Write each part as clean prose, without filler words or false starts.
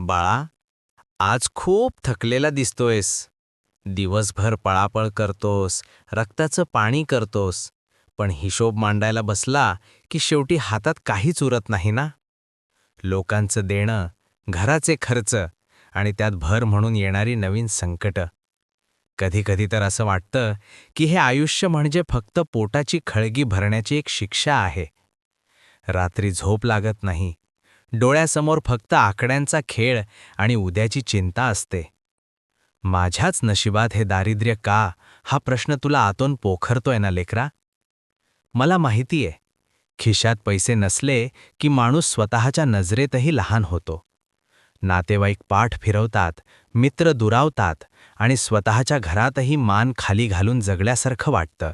बाळा, आज खूप थकलेला दिसतोयस. दिवसभर पळापळ करतोस, रक्ताचं पाणी करतोस, पण हिशोब मांडायला बसला की शेवटी हातात काहीच उरत नाही ना. लोकांचं देणं, घराचे खर्च आणि त्यात भर म्हणून येणारी नवीन संकटं. कधी-कधी तर असं वाटतं की हे आयुष्य म्हणजे फक्त पोटाची खळगी भरण्याची एक शिक्षा आहे. रात्री झोप लागत नाही. डोळ्यासमोर फक्त आकड्यांचा खेळ आणि उद्याची चिंता असते. माझ्याच नशिबात हे दारिद्र्य का, हा प्रश्न तुला आतून पोखरतोय ना लेकरा. मला माहितीये, खिशात पैसे नसले की माणूस स्वतःच्या नजरेतही लहान होतो. नातेवाईक पाठ फिरवतात, मित्र दुरावतात आणि स्वतःच्या घरातही मान खाली घालून जगल्यासारखं वाटतं.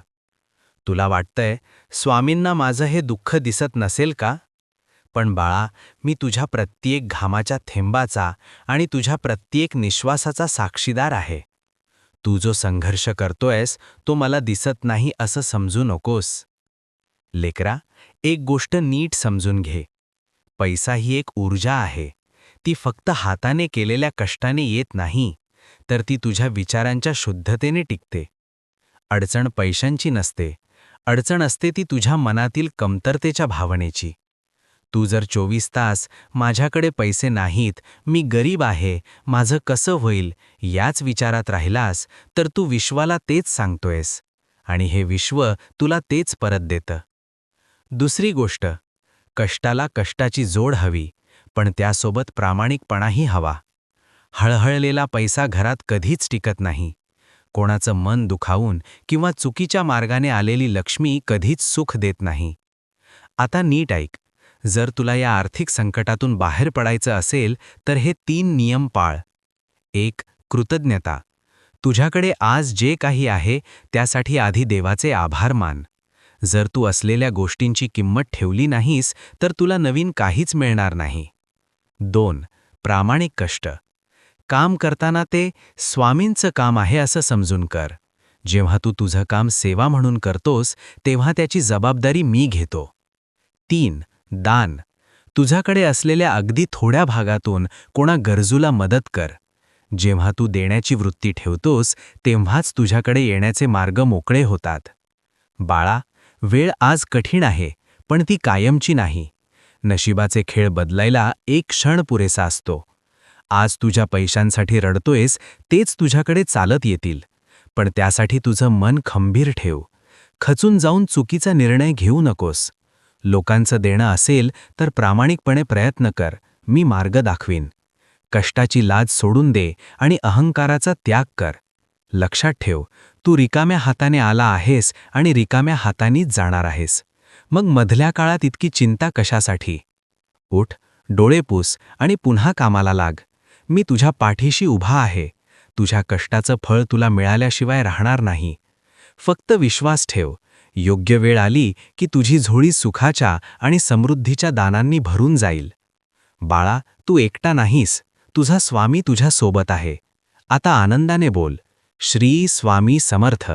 तुला वाटतंय स्वामींना माझं हे दुःख दिसत नसेल का? पण बाळा, मी तुझ्या प्रत्येक घामाच्या थेंबाचा आणि तुझ्या प्रत्येक निश्वासाचा साक्षीदार आहे. तू जो संघर्ष करतोयस तो मला दिसत नाही असं समजू नकोस. लेकरा, एक गोष्ट नीट समजून घे. पैसा ही एक ऊर्जा आहे. ती फक्त हाताने केलेल्या कष्टाने येत नाही, तर ती तुझ्या विचारांच्या शुद्धतेने टिकते. अडचण पैशांची नसते, अडचण असते ती तुझ्या मनातील कमतरतेच्या भावनेची. तू जर 24 तास माझ्याकडे पैसे नाहीत, मी गरीब आहे, माझं कसं होईल, याच विचारात राहिलास, तर तू विश्वाला तेच सांगतोयस आणि हे विश्व तुला तेच परत देतं. दुसरी गोष्ट, कष्टाला कष्टाची जोड हवी, पण त्यासोबत प्रामाणिकपणाही हवा. हळहळलेला पैसा घरात कधीच टिकत नाही. कोणाचं मन दुखावून किंवा चुकीच्या मार्गाने आलेली लक्ष्मी कधीच सुख देत नाही. आता नीट ऐक. जर तुला या आर्थिक संकटातून बाहेर पडायचं असेल तर हे 3 नियम पाळ. 1. कृतज्ञता. तुझ्याकडे आज जे काही आहे त्यासाठी आधी देवाचे आभार मान. जर तू असलेल्या गोष्टींची किंमत ठेवली नाहीस तर तुला नवीन काहीच मिळणार नाही. 2. प्रामाणिक कष्ट. काम करताना ते स्वामींचं काम आहे असं समजून कर. जेव्हा तू तुझं काम सेवा म्हणून करतोस तेव्हा त्याची जबाबदारी मी घेतो. 3. दान. तुझ्याकडे असलेल्या अगदी थोड्या भागातून कोणा गरजूला मदत कर. जेव्हा तू देण्याची वृत्ती ठेवतोस तेव्हाच तुझ्याकडे येण्याचे मार्ग मोकळे होतात. बाळा, वेळ आज कठीण आहे, पण ती कायमची नाही. नशिबाचे खेळ बदलायला एक क्षण पुरेसा असतो. आज तुझ्या पैशांसाठी रडतोयस तेच तुझ्याकडे चालत येतील, पण त्यासाठी तुझं मन खंबीर ठेव. खचून जाऊन चुकीचा निर्णय घेऊ नकोस. लोकांचं देणं असेल तर प्रामाणिकपणे प्रयत्न कर, मी मार्ग दाखवीन. कष्टाची लाज सोडून दे आणि अहंकाराचा त्याग कर. लक्षात ठेव, तू रिकाम्या हाताने आला आहेस आणि रिकाम्या हातानीच जाणार आहेस. मग मधल्या काळात इतकी चिंता कशासाठी? उठ, डोळे पुस आणि पुन्हा कामाला लाग. मी तुझ्या पाठीशी उभा आहे. तुझ्या कष्टाचं फळ तुला मिळाल्याशिवाय राहणार नाही. फक्त विश्वास ठेव, योग्य वेळ आली की तुझी झोळी सुखाच्या आणि समृद्धीच्या दानांनी भरून जाईल. बाळा, तू एकटा नाहीस, तुझा स्वामी तुझ्या सोबत आहे. आता आनंदाने बोल, श्री स्वामी समर्थ.